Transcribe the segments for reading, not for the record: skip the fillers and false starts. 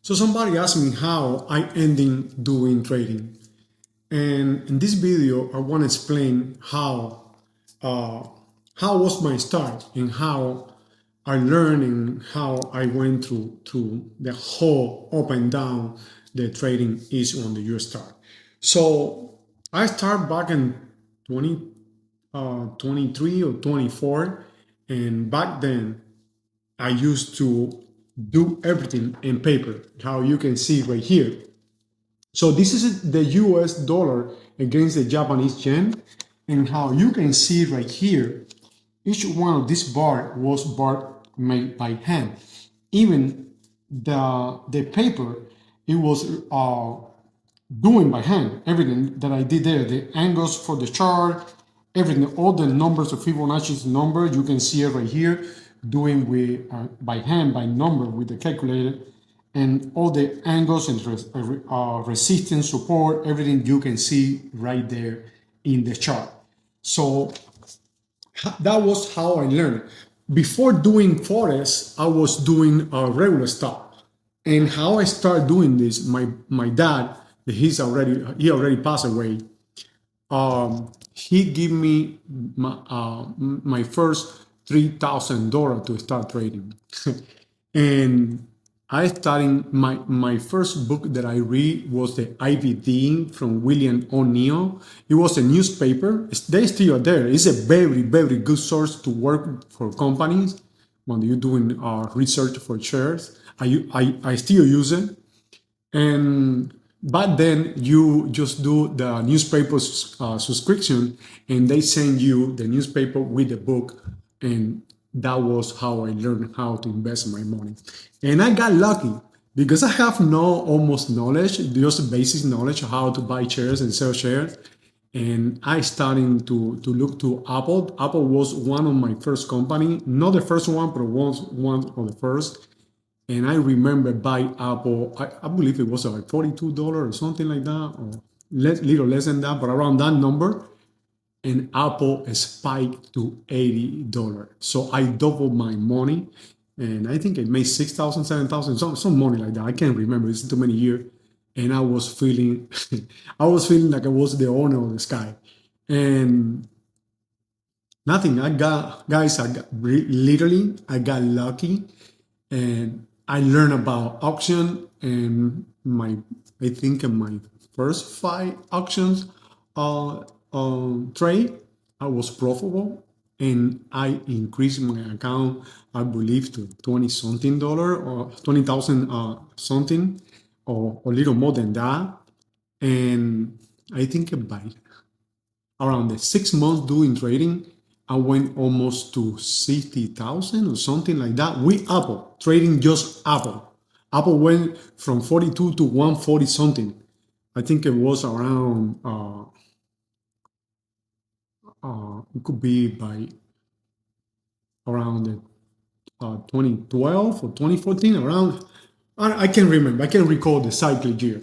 So somebody asked me how I ended doing trading. And in this video, I want to explain uh, how was my start and how I learned and how I went through the whole up and down the trading is on the US start. So I started back in 2023 or 24, and back then I used to do everything in paper, how you can see right here. So this is the US dollar against the Japanese yen, and how you can see right here, each one of this bar was bar made by hand. Even the paper, it was doing by hand. Everything that I did there, the angles for the chart, everything, all the numbers of Fibonacci's number, you can see it right here, doing with by hand, by number with the calculator, and all the angles and resistance, support, everything you can see right there in the chart. So that was how I learned. Before doing Forex, I was doing regular stuff. And how I started doing this, my dad, he already passed away. He gave me my first $3,000 to start trading, and I started my first book that I read was the IVD from William O'Neill. It was a newspaper. They still are there. It's a very, very good source to work for companies when you're doing research for shares. I still use it. And back then, you just do the newspaper subscription, and they send you the newspaper with the book. And that was how I learned how to invest my money. And I got lucky because I have no almost knowledge, just basic knowledge of how to buy shares and sell shares. And I started to look to Apple. Apple was one of my first company, not the first one, but was one of the first. And I remember buying Apple, I believe it was like $42 or something like that, or little less than that, but around that number. And Apple spiked to $80. So I doubled my money. And I think it made 6,000, 7,000, some money like that. I can't remember. It's too many years. And I was feeling, I was feeling like I was the owner of the sky. And nothing. Literally, I got lucky, and I learned about auction, and I think in my first 5 auctions trade, I was profitable, and I increased my account, I believe, to 20 something dollar or 20,000 something, or a little more than that. And I think by around the 6 months doing trading, I went almost to 60,000 or something like that with Apple, trading just Apple. Apple went from 42 to 140 something. I think it was around, it could be by around the 2012 or 2014, around, I can't remember, I can't recall the cycle year.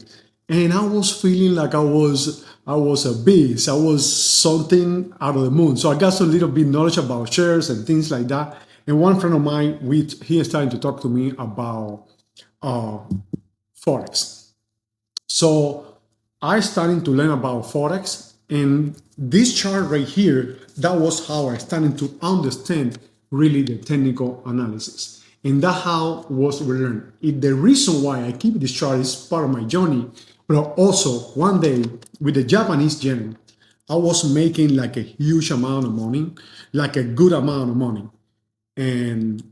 And I was feeling like I was a beast. I was something out of the moon. So I got some little bit knowledge about shares and things like that. And one friend of mine, he started to talk to me about uh, Forex. So I started to learn about Forex, and this chart right here, that was how I started to understand really the technical analysis. And that how was learned. The reason why I keep this chart is part of my journey, but also one day with the Japanese yen, I was making like a huge amount of money, like a good amount of money. And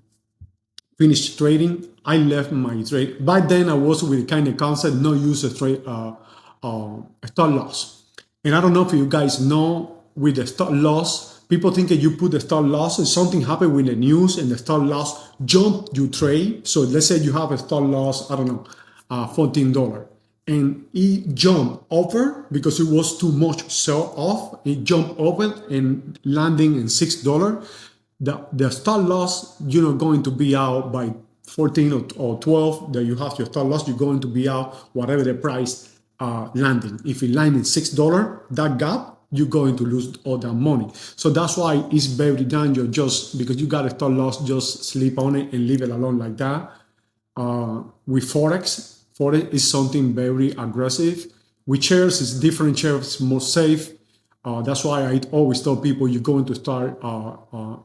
finished trading. I left my trade. Back then, I was with the kind of concept, no use of trade, stop loss. And I don't know if you guys know, with the stop loss, people think that you put the stop loss and something happened with the news and the stop loss jump you trade. So let's say you have a stop loss, I don't know, $14. And it jumped over because it was too much sell off. It jumped over and landing in $6. The stop loss, you're not going to be out by 14 or 12 that you have your stop loss. You're going to be out whatever the price landing. If it landed $6, that gap, you're going to lose all that money. So that's why it's very dangerous, just because you got a stop loss, just sleep on it and leave it alone like that. With Forex, Forex is something very aggressive. With shares, it's different. Shares more safe. That's why I always tell people you're going to start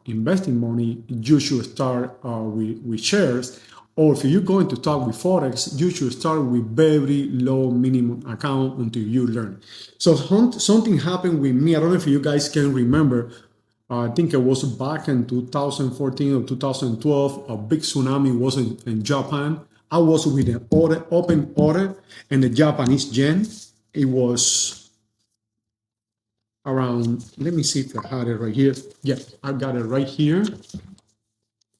investing money, you should start with shares. Or if you're going to start with Forex, you should start with very low minimum account until you learn. So something happened with me. I don't know if you guys can remember. I think it was back in 2014 or 2012. A big tsunami was in Japan. I was with an order, open order, and the Japanese yen. It was around, let me see if I had it right here. Yeah, I got it right here.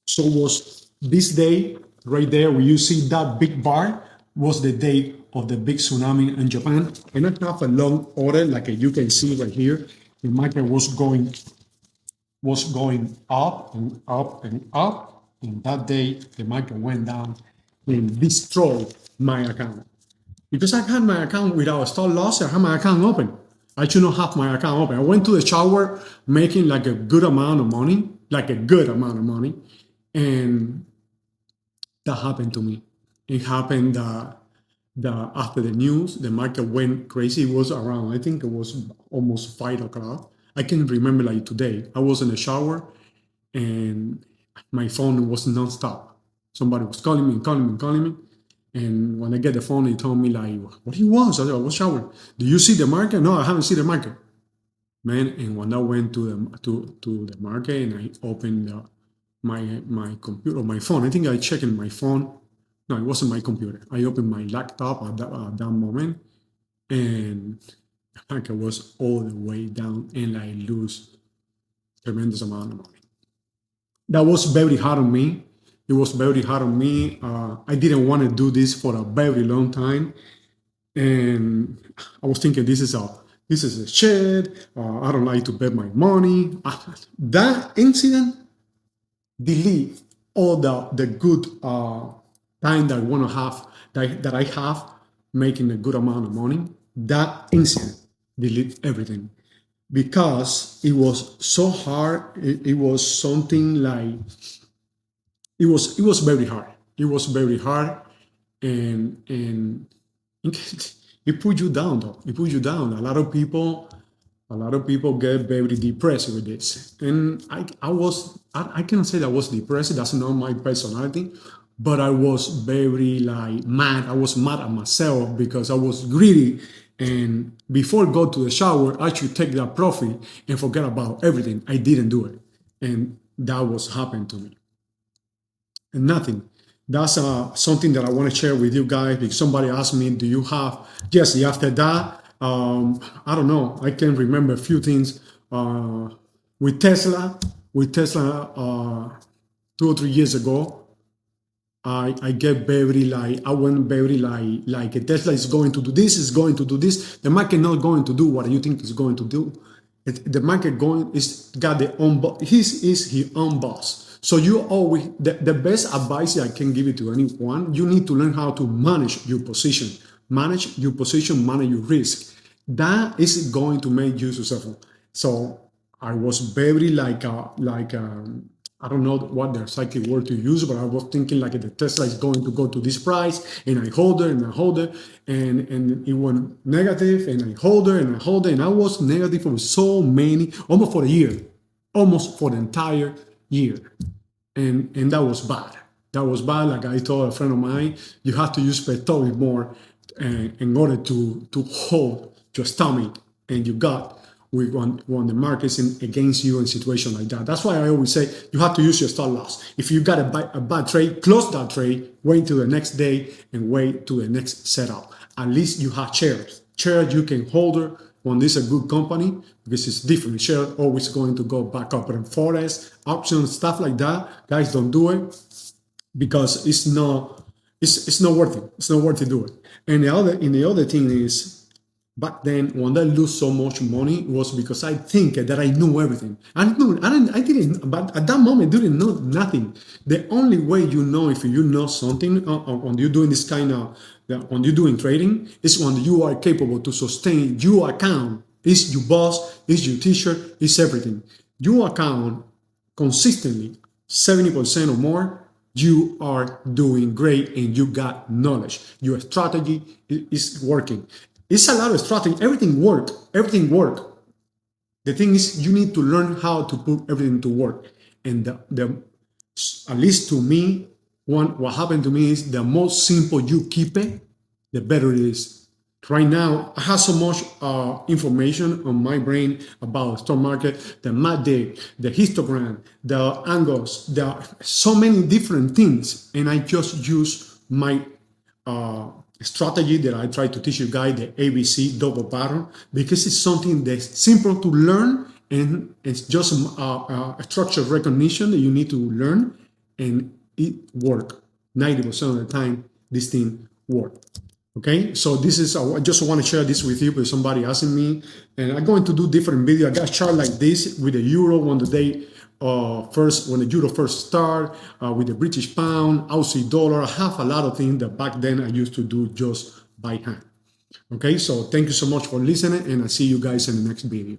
So was this day right there where you see that big bar was the day of the big tsunami in Japan. And I have a long order, like you can see right here. The market was going up and up and up. And that day the market went down and destroyed my account. Because I had my account without a stop loss, I had my account open. I should not have my account open. I went to the shower making like a good amount of money, and that happened to me. It happened after the news, the market went crazy. It was around, I think it was almost 5 o'clock. I can remember like today. I was in the shower and my phone was nonstop. Somebody was calling me and calling me and calling me. And when I get the phone, he told me like, "What do you want?" So I said, "I was showering. Do you see the market?" "No, I haven't seen the market." Man, and when I went to the market and I opened my computer, my phone. I think I checked in my phone. No, it wasn't my computer. I opened my laptop at that moment, and the market was all the way down, and I lose tremendous amount of money. That was very hard on me. It was very hard on me. I didn't want to do this for a very long time, and I was thinking this is a shit. I don't like to bet my money. That incident delete all the good time that I want to have that I have making a good amount of money. That incident delete everything because it was so hard. It was something like it was very hard. It was very hard, and it put you down though. It put you down. A lot of people get very depressed with this, and I cannot say that I was depressed. That's not my personality, but I was very like mad. I was mad at myself because I was greedy, and before I go to the shower, I should take that profit and forget about everything. I didn't do it, and that was happened to me. And nothing. That's something that I want to share with you guys. Because somebody asked me, "Do you have?" Yes. After that, I don't know. I can remember a few things with Tesla. With Tesla, 2 or 3 years ago, I get very like I went very like Tesla is going to do this, is going to do this. The market not going to do what you think is going to do. The market going is got the own boss. His is his own boss. So you always the best advice I can give it to anyone. You need to learn how to manage your position, manage your position, manage your risk. That is going to make you successful. So I was very I don't know what the exactly word to use, but I was thinking like the Tesla is going to go to this price, and I hold it and I hold it, and it went negative, and I hold it and I hold it, and I was negative for so many, almost for a year, almost for the entire year, and that was bad. That was bad. Like I told a friend of mine, you have to use pectoral more in order to hold your stomach and your gut when the market's against you in a situation like that. That's why I always say you have to use your stop loss. If you got a bad trade, close that trade, wait till the next day, and wait to the next setup. At least you have shares. Shares you can hold her when this is a good company because it's different. Share always going to go back up. But in Forex, options, stuff like that, guys, don't do it because it's not worth it. It's not worth to do it. And the other thing is, back then, when I lose so much money, was because I think that I knew everything. I didn't, but at that moment, I didn't know nothing. The only way you know if you know something when you're doing this kind of, when you're doing trading, is when you are capable to sustain your account. It's your boss, it's your teacher, it's everything. Your account consistently, 70% or more, you are doing great and you got knowledge. Your strategy is working. It's a lot of strategy. Everything work. Everything work. The thing is, you need to learn how to put everything to work. And at least to me, what happened to me is the more simple you keep it, the better it is. Right now, I have so much information on my brain about the stock market, the the histogram, the angles, so many different things, and I just use my strategy that I try to teach you guys, the ABC double pattern, because it's something that's simple to learn and it's just a structure recognition that you need to learn, and it work 90% of the time. This thing work. Okay, so this is I just want to share this with you because somebody asking me, and I'm going to do different video. I got a chart like this with the euro when the euro first start, with the British pound, Aussie dollar. I have a lot of things that back then I used to do just by hand. Okay, so thank you so much for listening, and I'll see you guys in the next video.